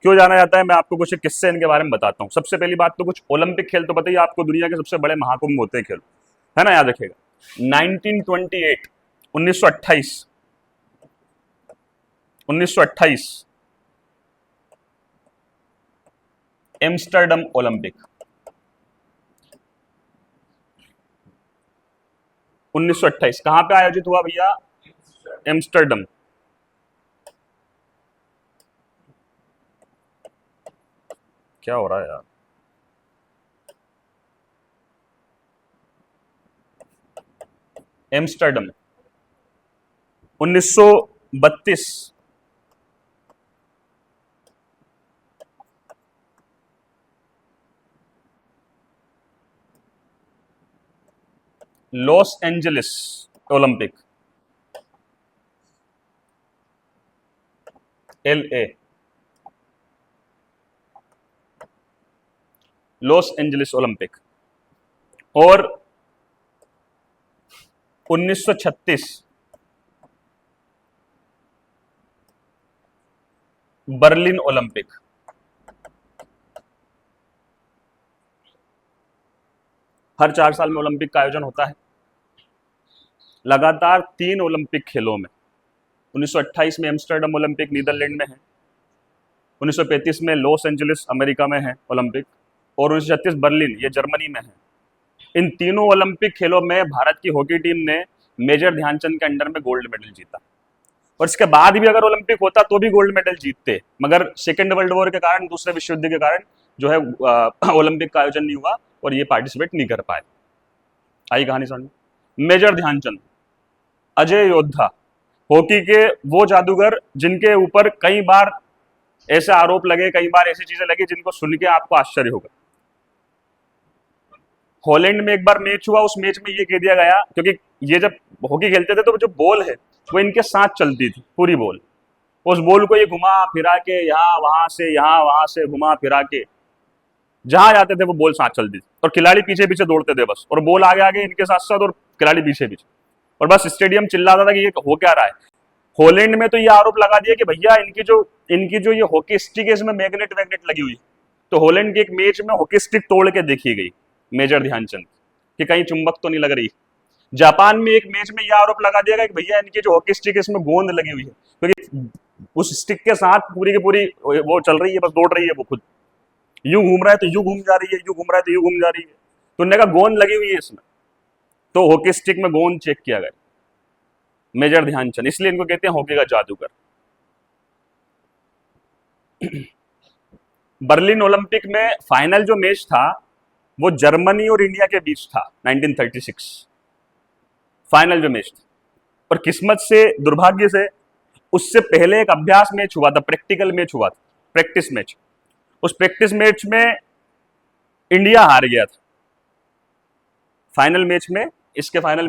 क्यों जाना जाता है, मैं आपको कुछ किस्से इनके बारे में बताता हूँ। सबसे पहली बात तो कुछ ओलंपिक खेल तो पता ही आपको, दुनिया के सबसे बड़े महाकुंभ होते हैं खेल, है ना, याद रखिएगा। 1928 1928 एम्स्टर्डम ओलंपिक, 1928 कहां पे आयोजित हुआ भैया? एम्स्टर्डम। क्या हो रहा है यार? Amsterdam 1932। Los Angeles Olympic, LA, Los Angeles Olympic. और 1936 बर्लिन ओलंपिक। हर 4 साल में ओलंपिक का आयोजन होता है। लगातार 3 ओलंपिक खेलों में, 1928 में एम्स्टर्डम ओलंपिक नीदरलैंड में है, 1935 में लॉस एंजलिस अमेरिका में है ओलंपिक, और 1936 बर्लिन, ये जर्मनी में है। इन तीनों ओलंपिक खेलों में भारत की हॉकी टीम ने मेजर ध्यानचंद के अंडर में गोल्ड मेडल जीता। और इसके बाद भी अगर ओलंपिक होता तो भी गोल्ड मेडल जीतते, मगर सेकेंड वर्ल्ड वॉर के कारण, दूसरे विश्व युद्ध के कारण जो है ओलंपिक का आयोजन नहीं हुआ और ये पार्टिसिपेट नहीं कर पाए। आई कहानी समझ। मेजर ध्यानचंद अजय योद्धा, हॉकी के वो जादूगर जिनके ऊपर कई बार ऐसे आरोप लगे, कई बार ऐसी चीजें लगी जिनको सुन के आपको आश्चर्य होगा। हॉलैंड में एक बार मैच हुआ, उस मैच में ये कह दिया गया, क्योंकि ये जब हॉकी खेलते थे तो जो बॉल है वो इनके साथ चलती थी, पूरी बॉल। उस बॉल को ये घुमा फिरा के यहाँ वहां से घुमा फिरा के जहां जाते थे वो बॉल साथ चलती थी, और खिलाड़ी पीछे पीछे दौड़ते थे बस, और बॉल आगे आगे इनके साथ साथ और खिलाड़ी पीछे पीछे, और बस स्टेडियम चिल्लाता था कि ये हो क्या रहा है। हॉलैंड में तो ये आरोप लगा दिया कि भैया इनकी जो ये हॉकी स्टिक है इसमें मैग्नेट वैग्नेट लगी हुई है। तो हॉलैंड के एक मैच में हॉकी स्टिक तोड़ के देखी गई मेजर ध्यानचंद कि कहीं चुंबक तो नहीं लग रही। जापान में एक मैच में यह आरोप लगा दिया गया कि भैया इनकी जो हॉकी स्टिक है इसमें गोंद लगी हुई है, क्योंकि उस स्टिक के साथ पूरी की पूरी वो चल रही है, बस दौड़ रही है, वो खुद यूं घूम रहा है तो यूं घूम जा रही है, यूं घूम रहा है तो यूं घूम जा रही है। तो उन्होंने कहा गोंद लगी हुई है इसमें, तो हॉकी स्टिक में गोंद चेक किया गया। मेजर ध्यानचंद, इसलिए इनको कहते हैं हॉकी का जादूगर। बर्लिन ओलंपिक में फाइनल जो मैच था वो जर्मनी और इंडिया के बीच था, 1936 फाइनल जो मैच था। और किस्मत से, दुर्भाग्य से, उससे पहले एक अभ्यास मैच हुआ था, प्रैक्टिकल मैच हुआ था, प्रैक्टिस मैच। उस प्रैक्टिस मैच में इंडिया हार गया था। फाइनल मैच में, इसके फाइनल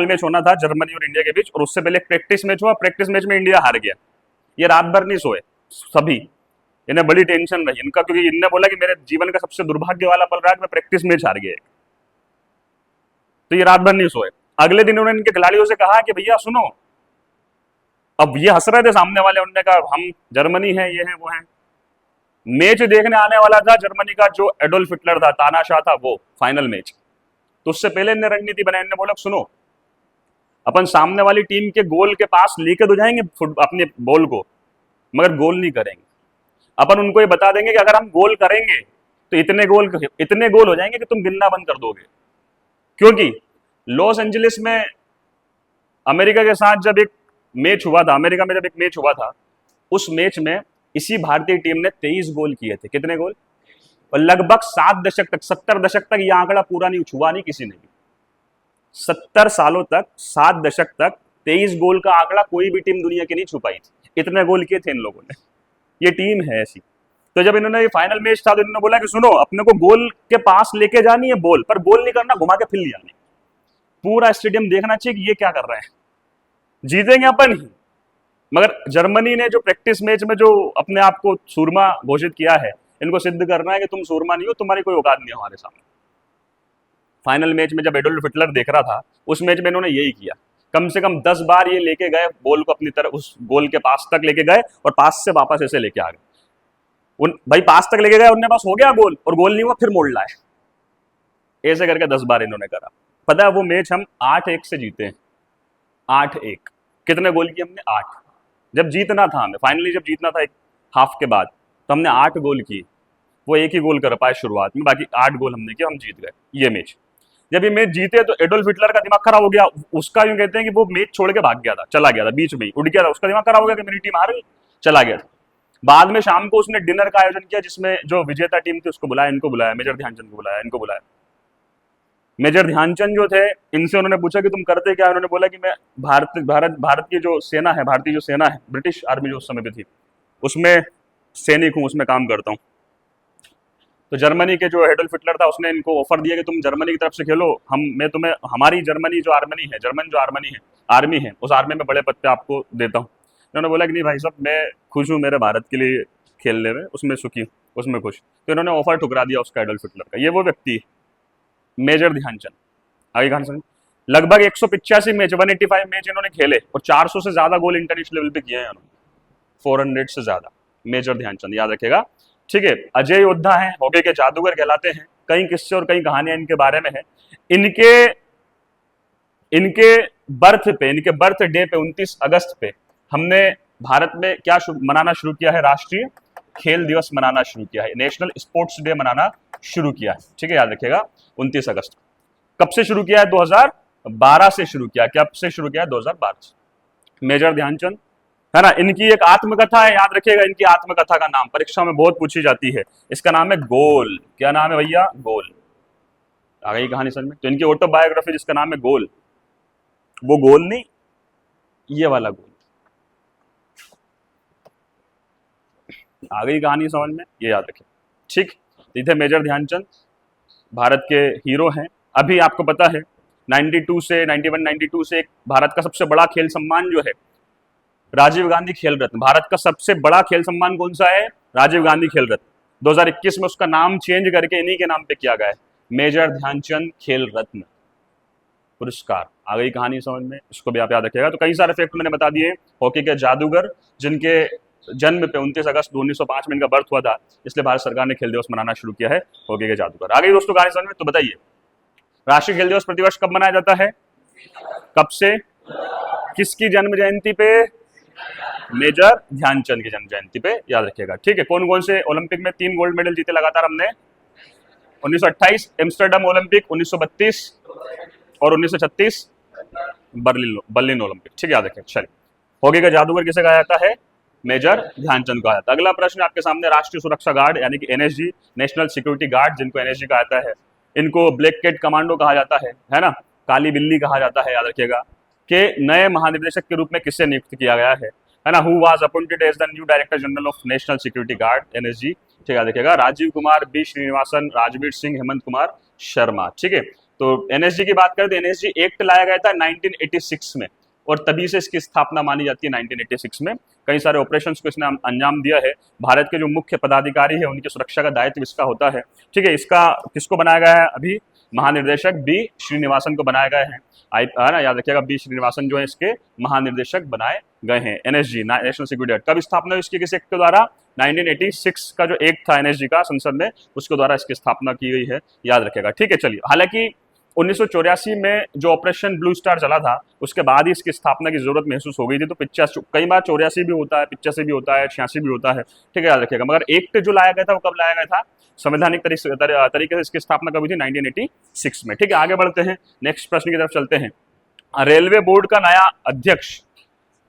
मैच होना था जर्मनी और इंडिया के बीच, और उससे पहले एक प्रैक्टिस मैच हुआ। प्रैक्टिस मैच में इंडिया हार गया। ये रात भर नहीं सोए सभी, इन्हें बड़ी टेंशन रही इनका, क्योंकि इनने बोला कि मेरे जीवन का सबसे दुर्भाग्य वाला पल रहा है कि मैं प्रैक्टिस मैच हार गया। तो ये रात भर नहीं सोए। अगले दिन उन्होंने इनके खिलाड़ियों से कहा कि भैया सुनो, अब ये हंस रहे थे सामने वाले, उन्होंने कहा हम जर्मनी है, ये है वो है। मैच देखने आने वाला था जर्मनी का जो एडोल्फ हिटलर था, तानाशाह था, वो फाइनल मैच। तो उससे पहले इन्हें रणनीति बनाई, इन्होंने बोला सुनो, अपन सामने वाली टीम के गोल के पास लेके तो जाएंगे अपने बॉल को, मगर गोल नहीं करेंगे। अपन उनको ये बता देंगे कि अगर हम गोल करेंगे तो इतने गोल हो जाएंगे कि तुम गिनना बंद कर दोगे। क्योंकि लॉस एंजलिस में अमेरिका के साथ जब एक मैच हुआ था, अमेरिका में जब एक मैच हुआ था, उस मैच में इसी भारतीय टीम ने 23 गोल किए थे। कितने गोल? और लगभग 7 दशक तक, 70 दशक तक यह आंकड़ा पूरा नहीं छुआ, नहीं किसी ने भी। 70 सालों तक, 7 दशक तक 23 गोल का आंकड़ा कोई भी टीम दुनिया की नहीं छुपाई थी। इतने गोल किए थे इन लोगों ने। ये टीम है ऐसी। तो जब इन्होंने ये फाइनल मैच था तो इन्होंने बोला कि सुनो, अपने को गोल के पास लेके जानी है बॉल, पर गोल नहीं करना, घुमा के फिर ले जानी। पूरा स्टेडियम देखना चाहिए कि ये क्या कर रहे हैं, जीतेंगे अपन ही। मगर जर्मनी ने जो प्रैक्टिस मैच में जो अपने आप को सूरमा घोषित किया है, इनको सिद्ध करना है कि तुम सूरमा नहीं हो, तुम्हारी कोई औकात नहीं है हमारे सामने। फाइनल मैच में जब एडोल्फ हिटलर देख रहा था, उस मैच में इन्होंने यही किया, कम से कम 10 बार ये लेके गए बॉल को अपनी तरफ, उस गोल के पास तक लेके गए और पास से वापस ऐसे लेके आ गए। उन भाई पास तक लेके गए, उनके पास हो गया गोल और गोल नहीं हुआ, फिर मोड़ लाए। ऐसे करके 10 बार इन्होंने करा। पता है वो मैच हम 8-1 से जीते हैं, 8-1। कितने गोल किए हमने? 8। जब जीतना था हमें, फाइनली जब जीतना था एक हाफ के बाद, तो हमने 8 गोल किए। वो एक ही गोल कर पाए शुरुआत में, बाकी 8 गोल हमने किए, हम जीत गए ये मैच। जब ये मैच जीते तो एडोल्फ हिटलर का दिमाग खराब हो गया। उसका यूं कहते हैं कि वो मैच छोड़ के भाग गया था, चला गया था, बीच में ही उड़ गया था। उसका दिमाग खराब हो गया कि मेरी टीम हार गई, चला गया था। बाद में शाम को उसने डिनर का आयोजन किया, जिसमें जो विजेता टीम थी उसको बुलाया, इनको बुलाया, मेजर ध्यानचंद को बुलाया, इनको बुलाया। मेजर ध्यानचंद जो थे, इनसे उन्होंने पूछा कि तुम करते क्या? उन्होंने बोला कि मैं भारत की जो सेना है, भारतीय जो सेना है, ब्रिटिश आर्मी जो उस समय पे थी, उसमें सैनिक हूँ, उसमें काम करता हूँ। तो जर्मनी के जो एडोल्फ हिटलर था, उसने इनको ऑफर दिया कि तुम जर्मनी की तरफ से खेलो, मैं तुम्हें हमारी जर्मनी जो आर्मी है, आर्मी है, उस आर्मी में बड़े पद पे आपको देता हूँ। इन्होंने बोला कि नहीं भाई साहब, मैं खुश हूँ मेरे भारत के लिए खेलने में, उसमें सुखी हूँ, उसमें खुश। तो इन्होंने ऑफर ठुकरा दिया उसका, एडोल्फ हिटलर का। ये वो व्यक्ति है मेजर ध्यानचंद। आगे कहानी समझ। लगभग 185 मैच, 185 मैच इन्होंने खेले और 400 से ज्यादा गोल इंटरनेशनल लेवल पे किए हैं इन्होंने, 400 से ज्यादा। मेजर ध्यानचंद, याद रखेगा, ठीक है। अजय योद्धा हैं, हॉकी के जादूगर कहलाते हैं। कई किस्से और कई कहानियां इनके बारे में है। इनके बर्थ डे पे 29 अगस्त पे हमने भारत में क्या मनाना शुरू किया है? राष्ट्रीय खेल दिवस मनाना शुरू किया है, नेशनल स्पोर्ट्स डे मनाना शुरू किया है, ठीक है, याद रखिएगा। 29 अगस्त कब से शुरू किया है? 2012 से शुरू किया। कब से शुरू किया है? 2012 से। मेजर ध्यानचंद, है ना। इनकी एक आत्मकथा है, याद रखिएगा। इनकी आत्मकथा का नाम परीक्षा में बहुत पूछी जाती है। इसका नाम है गोल। क्या नाम है भैया? गोल। आ गई कहानी समझ में? तो इनकी ऑटोबायोग्राफी जिसका नाम है गोल, वो गोल नहीं, ये वाला गोल। आ गई कहानी समझ में? ये याद रखें, ठीक। ये थे मेजर ध्यानचंद, भारत के हीरो हैं। अभी आपको पता है 92 से 92 से एक भारत का सबसे बड़ा खेल सम्मान जो है, राजीव गांधी खेल रत्न। भारत का सबसे बड़ा खेल सम्मान कौन सा है? राजीव गांधी खेल रत्न। 2021 में उसका नाम चेंज करके इन्हीं के नाम पे किया गया है, मेजर ध्यानचंद खेल रत्न पुरस्कार। आ गई कहानी समझ में? इसको भी आप याद रखिएगा। तो कई सारे फैक्ट मैंने बता दिए। हॉकी के जादूगर, जिनके जन्म पे 29 अगस्त 1905 में इनका बर्थ हुआ था, इसलिए भारत सरकार ने खेल दिवस मनाना शुरू किया है, हॉकी के जादूगर। आ गई दोस्तों कहानी समझ में? तो बताइए, राष्ट्रीय खेल दिवस प्रतिवर्ष कब मनाया जाता है? कब से? किसकी जन्म जयंती पे? मेजर ध्यानचंद की जन्म जयंती पे, याद रखिएगा, ठीक है। कौन कौन से ओलंपिक में 3 गोल्ड मेडल जीते लगातार हमने? 1928 एम्स्टर्डम ओलंपिक, 1932 और 1936 बर्लिन ओलंपिक, ठीक है, याद रखें। चलिए, हॉकी का जादूगर किसे कहा जाता है? मेजर ध्यानचंद कहा जाता है। अगला प्रश्न आपके सामने, राष्ट्रीय सुरक्षा गार्ड यानी कि एनएसजी, नेशनल सिक्योरिटी गार्ड, जिनको एनएसजी कहा जाता है, इनको ब्लैक कैट कमांडो कहा जाता है ना, काली बिल्ली कहा जाता है, याद रखिएगा। के नए महानिदेशक के रूप में किससे नियुक्त किया गया है ना? Who was appointed as the new director general of National Security Guard, NSG, ठीक है, देखिएगा। राजीव कुमार, बी श्रीनिवासन, राजवीर सिंह, हेमंत कुमार शर्मा, ठीक है। तो एनएसजी की बात करें तो एनएसजी एक्ट लाया गया था 1986 में, और तभी से इसकी स्थापना मानी जाती है 1986 में। कई सारे ऑपरेशंस को इसने अंजाम दिया है। भारत के जो मुख्य पदाधिकारी है, उनकी सुरक्षा का दायित्व इसका होता है, ठीक है। इसका किसको बनाया गया है? अभी महानिर्देशक बी श्रीनिवासन को बनाया गया है ना, याद रखिएगा। बी श्रीनिवासन जो है इसके महानिर्देशक बनाए गए हैं। एनएसजी, नेशनल सिक्योरिटी गार्ड, कब स्थापना हुई इसकी? किस एक्ट के द्वारा? 1986 का जो एक्ट था एनएसजी का संसद में, उसके द्वारा इसकी स्थापना की गई है, याद रखेगा, ठीक है। चलिए, हालांकि 1984 में जो ऑपरेशन ब्लू स्टार चला था, उसके बाद ही इसकी स्थापना की जरूरत महसूस हो गई थी। तो 85, कई बार 84 भी होता है, 85 भी होता है, 86 भी होता है, ठीक है, याद रखिएगा। मगर एक्ट जो लाया गया था वो कब लाया गया था? संवैधानिक तरीके से इसकी स्थापना कब हुई थी? 1986 में, ठीक है। आगे बढ़ते हैं, नेक्स्ट प्रश्न की तरफ चलते हैं। रेलवे बोर्ड का नया अध्यक्ष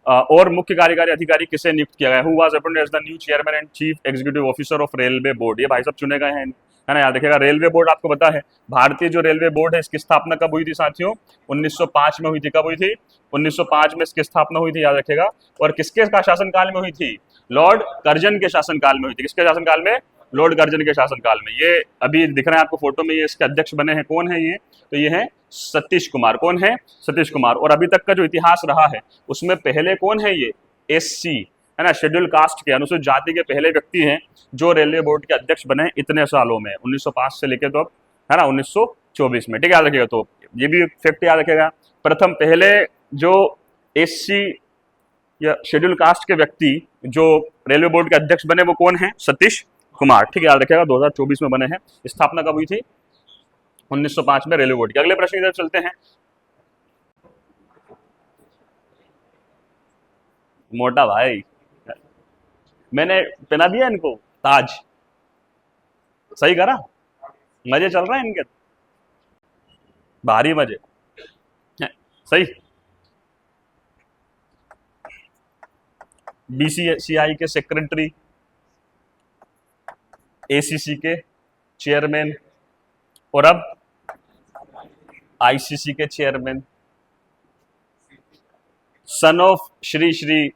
और मुख्य कार्यकारी अधिकारी किसे नियुक्त किया गया? Who was appointed as the new chairman and chief executive officer of Railway Board? ये भाई साहब चुने गए हैं, है ना, याद रखिएगा। रेलवे बोर्ड आपको पता है, भारतीय जो रेलवे बोर्ड है इसकी स्थापना कब हुई थी साथियों? 1905 में हुई थी। कब हुई थी? 1905 में इसकी स्थापना हुई थी, याद रखिएगा। और किसके का शासनकाल में हुई थी? लॉर्ड कर्जन के शासनकाल में हुई थी। किसके शासनकाल में? लॉर्ड कर्जन के शासनकाल में। ये अभी दिख रहे हैं आपको फोटो में, ये इसके अध्यक्ष बने हैं। कौन है ये? तो ये है सतीश कुमार। कौन है? सतीश कुमार। और अभी तक का जो इतिहास रहा है उसमें पहले कौन है? ये एससी, है ना, शेड्यूल कास्ट के, अनुसूचित जाति के पहले व्यक्ति हैं जो रेलवे बोर्ड के अध्यक्ष बने इतने सालों में, 1905 से लेकर तो अब, है ना, 1924 में। ठीक है, याद रखिएगा। तो ये भी फैक्ट याद रखिएगा। प्रथम पहले जो एससी या शेड्यूल कास्ट के व्यक्ति जो रेलवे बोर्ड के अध्यक्ष बने वो कौन है? सतीश कुमार। ठीक है, याद रखिएगा। 2024 में बने हैं। स्थापना कब हुई थी? 1905 में रेलवे बोर्ड की। अगले प्रश्न की तरफ चलते हैं। मोटा भाई, मैंने पहना दिया इनको ताज। सही करा? मजे चल रहे हैं इनके, भारी मजे। सही। बीसीसीआई के सेक्रेटरी, एसीसी के चेयरमैन और अब आईसीसी के chairman, son of Shri Shri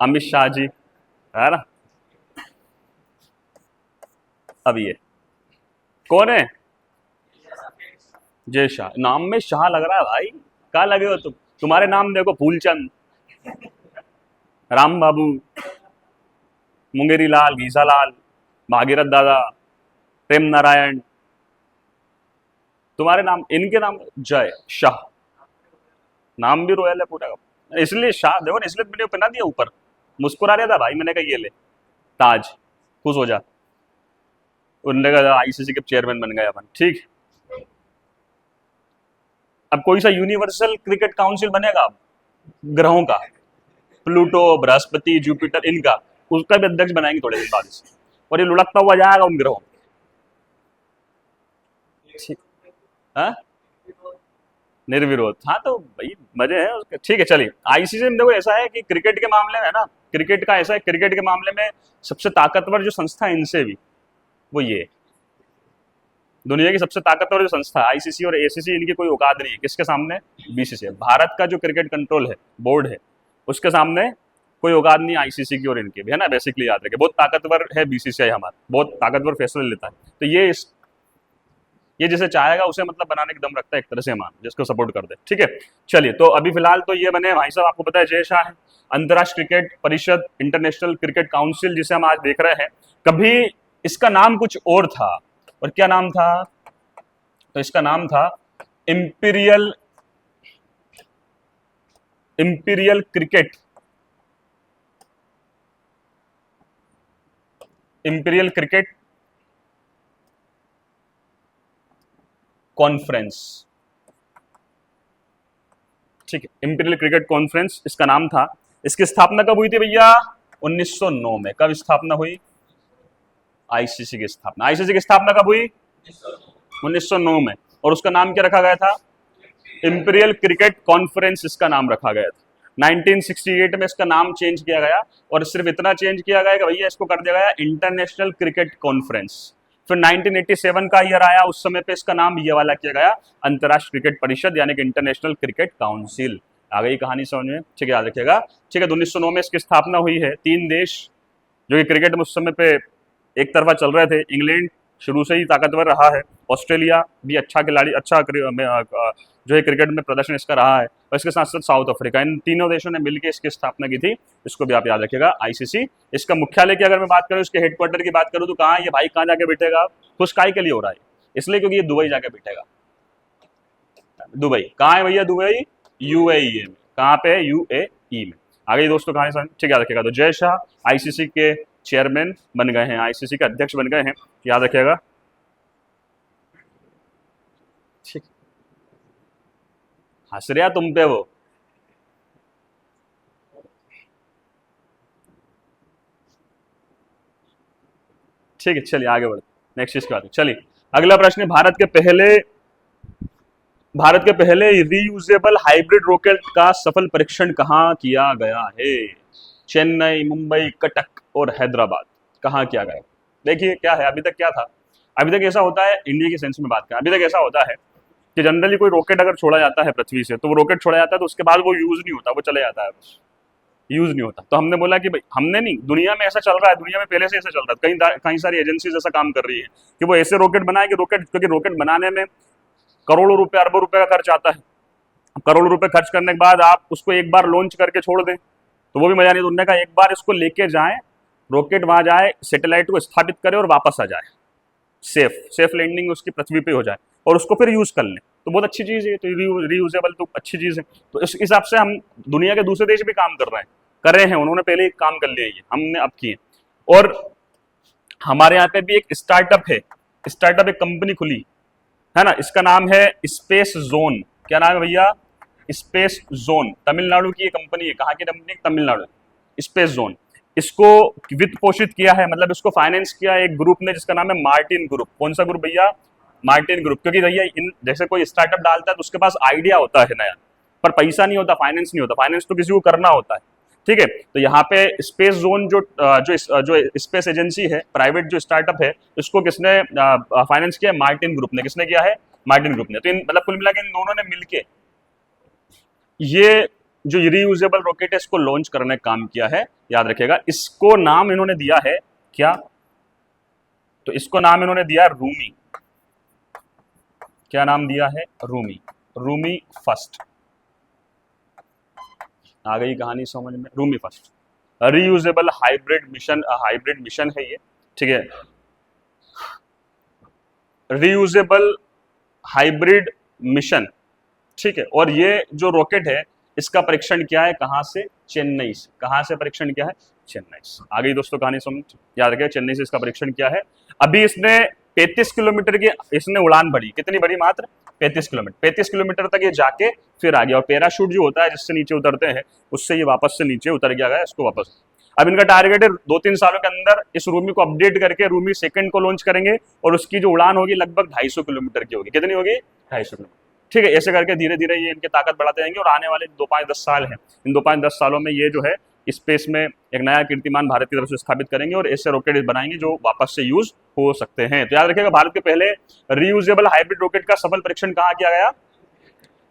Amit Shah ji, है ना। अब ये कौन है? जय शाह। नाम में शाह लग रहा है भाई। कहाँ लगे हो तुम? तुम्हारे नाम देखो, फूलचंद, राम बाबू, मुंगेरी लाल, घीसा लाल, भागीरथ दादा, प्रेम नारायण, तुम्हारे नाम, इनके नाम जय शाह। नाम भी रोयल है पूरा, इसलिए शाह देखो ना, इसलिए मैंने पहना दिया ऊपर। मुस्कुरा रहा था भाई, मैंने कहा ये ले ताज, खुश हो जा। उन्होंने कहा आईसीसी के चेयरमैन बन गए अपन। ठीक, अब कोई सा यूनिवर्सल क्रिकेट काउंसिल बनेगा अब ग्रहों का, प्लूटो, बृहस्पति, जुपिटर, इनका, उसका भी अध्यक्ष बनाएंगे थोड़े दिन बाद से, और ये लुढ़कता हुआ जाएगा उन ग्रहों। हाँ, निर्विरोध। हाँ तो भाई मजे हैं उसके। ठीक है, चलिए। आईसीसी में देखो ऐसा है कि क्रिकेट के मामले में, है ना, क्रिकेट का ऐसा है, क्रिकेट के मामले में सबसे ताकतवर जो संस्था है इनसे भी, वो ये दुनिया की सबसे ताकतवर जो संस्था आईसीसी और एसीसी, इनकी कोई औकात नहीं है किसके सामने? बीसीसीआई। भारत का जो क्रिकेट कंट्रोल है, बोर्ड है, उसके सामने कोई औकात नहीं आईसीसी की और इनकी भी, है ना। बेसिकली याद रखें, बहुत ताकतवर है बीसीसीआई हमारा, बहुत ताकतवर फैसले लेता है। तो ये जिसे चाहेगा उसे मतलब बनाने की दम रखता है एक तरह से, मान जिसको सपोर्ट कर दे। ठीक है, चलिए। तो अभी फिलहाल तो ये बने भाई साहब, आपको पता है जय शाह है। अंतर्राष्ट्रीय क्रिकेट परिषद, इंटरनेशनल क्रिकेट काउंसिल, जिसे हम आज देख रहे हैं, कभी इसका नाम कुछ और था। और क्या नाम था? तो इसका नाम था इंपीरियल क्रिकेट कॉन्फ्रेंस। ठीक है, इंपीरियल क्रिकेट कॉन्फ्रेंस इसका नाम था। इसकी स्थापना कब हुई थी भैया? 1909 में। कब स्थापना हुई? आईसीसी की स्थापना। आईसीसी की स्थापना कब हुई? 1909 में। और उसका नाम क्या रखा गया था? इंपीरियल क्रिकेट कॉन्फ्रेंस इसका नाम रखा गया था। 1968 में इसका नाम चेंज किया गया, और सिर्फ इतना चेंज किया गया कि भैया इसको कर दिया गया इंटरनेशनल क्रिकेट कॉन्फ्रेंस। फिर 1987 का ईयर आया, उस समय पे इसका नाम ये वाला किया गया अंतर्राष्ट्रीय क्रिकेट परिषद, यानी कि इंटरनेशनल क्रिकेट काउंसिल। आ गई कहानी समझ में? ठीक है, याद रखिएगा। ठीक है, 1909 में इसकी स्थापना हुई है। 3 देश जो कि क्रिकेट में उस समय पे एक तरफा चल रहे थे, इंग्लैंड शुरू से ही ताकतवर रहा है, ऑस्ट्रेलिया भी अच्छा खिलाड़ी, अच्छा जो है क्रिकेट में प्रदर्शन इसका रहा है, और इसके साथ साथ साउथ अफ्रीका, इन तीनों देशों ने मिलकर इसकी स्थापना की थी। इसको भी आप याद रखिएगा, आईसीसी। इसका मुख्यालय की अगर मैं बात करूं, इसके हेडक्वार्टर की बात करूं, तो कहाँ है ये भाई? कहाँ जाके बैठेगा? खुश काय के लिए हो रहा है? इसलिए क्योंकि ये दुबई जाके बैठेगा। दुबई कहाँ है भैया? दुबई यूएई में। कहाँ पे है? यूएई में। आ गई दोस्तों कहानी समझ? ठीक है, याद रखिएगा। तो जय शाह आईसीसी के चेयरमैन बन गए हैं, आईसीसी के अध्यक्ष बन गए हैं, याद रखिएगा। ठीक, हंस रहा तुम पे वो। ठीक है, चलिए आगे बढ़ते, नेक्स्ट चीज की बात। चलिए अगला प्रश्न है, भारत के पहले रीयूजेबल हाइब्रिड रॉकेट का सफल परीक्षण कहाँ किया गया है? चेन्नई, मुंबई, कटक और हैदराबाद। कहाँ किया गया? देखिए क्या है, अभी तक क्या था, अभी तक ऐसा होता है, इंडिया के सेंस में बात करें, अभी तक ऐसा होता है कि जनरली कोई रॉकेट अगर छोड़ा जाता है पृथ्वी से, तो वो रॉकेट छोड़ा जाता है तो उसके बाद वो यूज नहीं होता, वो चले जाता है, बस यूज नहीं होता। तो हमने बोला कि भाई, हमने नहीं, दुनिया में ऐसा चल रहा है, दुनिया में पहले से ऐसा चल रहा है, कई सारी एजेंसीज ऐसा काम कर रही है कि वो ऐसे रॉकेट बनाए कि रॉकेट, क्योंकि रॉकेट बनाने में करोड़ों रुपए अरबों रुपए का खर्च आता है। करोड़ों रुपए खर्च करने के बाद आप उसको एक बार लॉन्च करके छोड़ दें तो वो भी मजा नहीं। तो उन्होंने कहा एक बार इसको लेके जाएं, रॉकेट वहां जाए, सैटेलाइट को स्थापित करे और वापस आ जाए, सेफ लैंडिंग उसकी पृथ्वी पे हो जाए और उसको फिर यूज कर लें। तो बहुत अच्छी चीज है, तो रीयूजेबल तो अच्छी चीज है। तो इस हिसाब से हम, दुनिया के दूसरे देश भी काम कर रहे हैं, उन्होंने पहले ही काम कर लिया है, हमने अब किए। और हमारे यहाँ पे भी एक स्टार्टअप है, स्टार्टअप एक कंपनी खुली है ना, इसका नाम है स्पेस जोन। क्या नाम है भैया? Space zone. तमिलनाडु की ये कंपनी है। कहाँ की कंपनी? तमिलनाडु। स्पेस जोन, इसको वित्त पोषित किया है, मतलब इसको फाइनेंस किया है एक ग्रुप ने जिसका नाम है मार्टिन ग्रुप। कौन सा ग्रुप भैया? Martin group. क्योंकि भैया इन जैसे कोई स्टार्टअप डालता है तो उसके पास आइडिया होता है नया, पर पैसा नहीं होता, फाइनेंस नहीं होता। फाइनेंस तो किसी को करना होता है, ठीक है। तो यहाँ पे स्पेस जोन जो स्पेस एजेंसी है, प्राइवेट जो स्टार्टअप है, इसको किसने फाइनेंस किया? मार्टिन ग्रुप ने। किसने किया है? मार्टिन ग्रुप ने। तो इन मतलब कुल मिला के इन दोनों ने मिलके ये जो रीयूजेबल रॉकेट है इसको लॉन्च करने का काम किया है। याद रखिएगा, इसको नाम इन्होंने दिया है क्या? तो इसको नाम इन्होंने दिया है रूमी। क्या नाम दिया है? रूमी। रूमी फर्स्ट। आ गई कहानी समझ में? Rumi first reusable hybrid mission है ये, ठीक है। रीयूजेबल हाइब्रिड मिशन, ठीक है। और ये जो रॉकेट है इसका परीक्षण किया है कहां से? चेन्नई से। कहां से परीक्षण किया है? चेन्नई से। आ गई दोस्तों कहानी समझ? याद रखिए, चेन्नई से इसका परीक्षण किया है। अभी इसने 35 किलोमीटर की इसने उड़ान भरी। कितनी भरी? मात्र 35 किलोमीटर। 35 किलोमीटर तक ये जाके फिर आ गया। और पैराशूट जो होता है जिससे नीचे उतरते हैं, उससे ये वापस से नीचे उतर गया, इसको वापस। अब इनका टारगेट है 2-3 सालों के अंदर इस रूमी को अपडेट करके रूमी सेकंड को लॉन्च करेंगे और उसकी जो उड़ान होगी लगभग 250 किलोमीटर की होगी। कितनी होगी? 250 किलोमीटर, ठीक है। ऐसे करके धीरे धीरे ये इनकी ताकत बढ़ाते जाएंगे और आने वाले 2-5-10 साल हैं, इन 2-5-10 सालों में ये जो है स्पेस में एक नया कीर्तिमान भारत की तरफ से स्थापित करेंगे और ऐसे रॉकेट बनाएंगे जो वापस से यूज हो सकते हैं। तो याद रखिएगा, भारत के पहले रीयूजेबल हाइब्रिड रॉकेट का सफल परीक्षण कहाँ किया गया?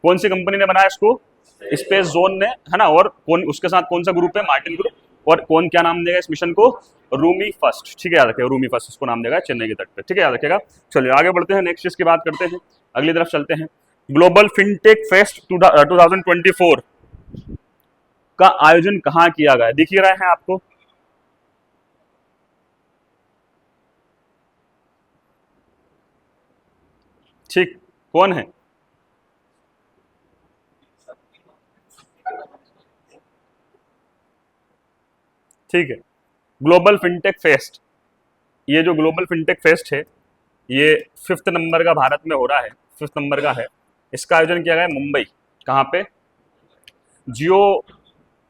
कौन सी कंपनी ने बनाया इसको? स्पेस जोन ने, है ना। और कौन उसके साथ कौन सा ग्रुप है? Martin group. और कौन क्या नाम देगा इस मिशन को? रूमी फर्स्ट, ठीक है। याद रखिएगा, रूमी फर्स्ट इसको नाम देगा, चेन्नई के तट पे, ठीक है। याद रखिएगा। चलिए आगे बढ़ते हैं, नेक्स्ट चीज की बात करते हैं, अगली तरफ चलते हैं। ग्लोबल फिनटेक फेस्ट 2024 का आयोजन कहां किया गया? दिख ही रहे हैं आपको, ठीक। कौन है? ठीक है, ग्लोबल फिनटेक फेस्ट। ये जो ग्लोबल फिनटेक फेस्ट है ये 5th नंबर का भारत में हो रहा है, 5th नंबर का है। इसका आयोजन किया गया है मुंबई। कहाँ पे? जियो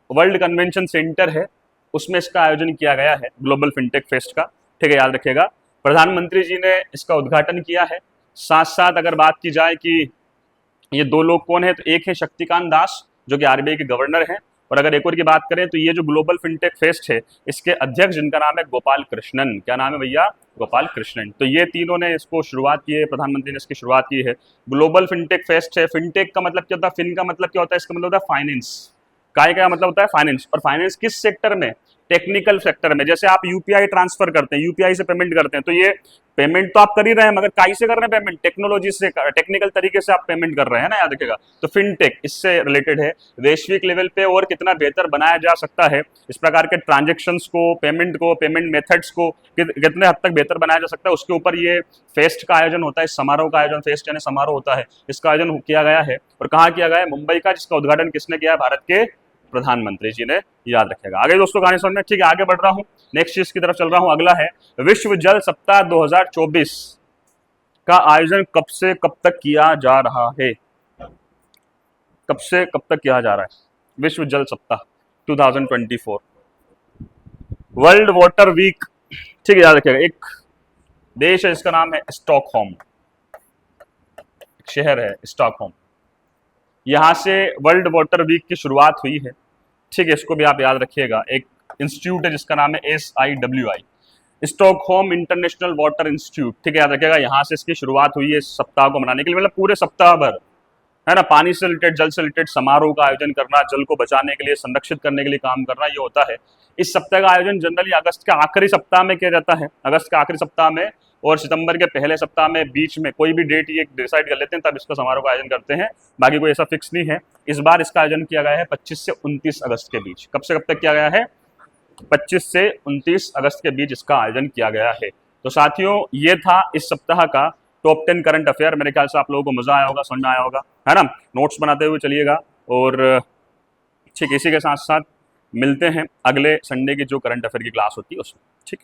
वर्ल्ड कन्वेंशन सेंटर है, उसमें इसका आयोजन किया गया है ग्लोबल फिनटेक फेस्ट का, ठीक है। याद रखिएगा, प्रधानमंत्री जी ने इसका उद्घाटन किया है। साथ साथ अगर बात की जाए कि ये दो लोग कौन है, तो एक है शक्तिकांत दास जो कि आरबीआई के गवर्नर हैं, और अगर एक और की बात करें तो ये जो ग्लोबल फिनटेक फेस्ट है इसके अध्यक्ष जिनका नाम है गोपाल कृष्णन। क्या नाम है भैया? गोपाल कृष्णन। तो ये तीनों ने इसको शुरुआत की है, प्रधानमंत्री ने इसकी शुरुआत की है। ग्लोबल फिनटेक फेस्ट है। फिनटेक का मतलब क्या होता है? फिन का मतलब क्या होता है? इसका मतलब होता है फाइनेंस। काय का मतलब होता है? फाइनेंस। और फाइनेंस किस सेक्टर में? टेक्निकल सेक्टर में। जैसे आप यूपीआई ट्रांसफर करते हैं, यूपीआई से पेमेंट करते हैं, तो ये पेमेंट तो आप कर ही रहे हैं, मगर काई से कर रहे हैं पेमेंट? टेक्नोलॉजी से, टेक्निकल तरीके से आप पेमेंट कर रहे हैं ना, याद रखिएगा। तो फिनटेक इससे रिलेटेड है। वैश्विक लेवल पे और कितना बेहतर बनाया जा सकता है इस प्रकार के ट्रांजेक्शन्स को, पेमेंट मेथड्स को कितने हद तक बेहतर बनाया जा सकता है, उसके ऊपर ये फेस्ट का आयोजन होता है। समारोह का आयोजन, फेस्ट यानी समारोह होता है, इसका आयोजन किया गया है। और कहाँ किया गया है? मुंबई का, जिसका उद्घाटन किसने किया है? भारत के प्रधानमंत्री जी ने। याद रखेगा। आगे दोस्तों कहानी समझ में, ठीक है। आगे बढ़ रहा हूं, नेक्स्ट चीज की तरफ चल रहा हूं। अगला है विश्व जल सप्ताह 2024 का आयोजन कब से कब तक किया जा रहा है? कब से कब तक किया जा रहा है? विश्व जल सप्ताह 2024, वर्ल्ड वाटर वीक, ठीक है। याद रखिएगा, एक देश है इसका नाम है स्टॉकहोम, शहर है स्टॉकहोम। यहां से वर्ल्ड वाटर वीक की शुरुआत हुई है, ठीक है। इसको भी आप याद रखिएगा। एक इंस्टीट्यूट है जिसका नाम है SIWI, Stockholm international water institute, ठीक है, याद रखिएगा, यहाँ से इसकी शुरुआत हुई है इस सप्ताह को मनाने के लिए, मतलब पूरे सप्ताह भर, है ना, पानी से रिलेटेड, जल से रिलेटेड समारोह का आयोजन करना, जल को बचाने के लिए, संरक्षित करने के लिए काम करना, ये होता है। इस सप्ताह का आयोजन जनरली अगस्त के आखिरी सप्ताह में किया जाता है, अगस्त के आखिरी सप्ताह में, और सितंबर के पहले सप्ताह में, बीच में कोई भी डेट ये डिसाइड कर लेते हैं, तब इसका समारोह का आयोजन करते हैं, बाकी कोई ऐसा फिक्स नहीं है। इस बार इसका आयोजन किया गया है 25 से 29 अगस्त के बीच। कब से कब तक किया गया है? 25 से 29 अगस्त के बीच इसका आयोजन किया गया है। तो साथियों, ये था इस सप्ताह का टॉप 10 करंट अफेयर। मेरे ख्याल से आप लोगों को मजा आया होगा, समझ में आया होगा, है ना। नोट्स बनाते हुए चलिएगा, और ठीक इसी के साथ साथ मिलते हैं अगले संडे की जो करंट अफेयर की क्लास होती है उसमें, ठीक।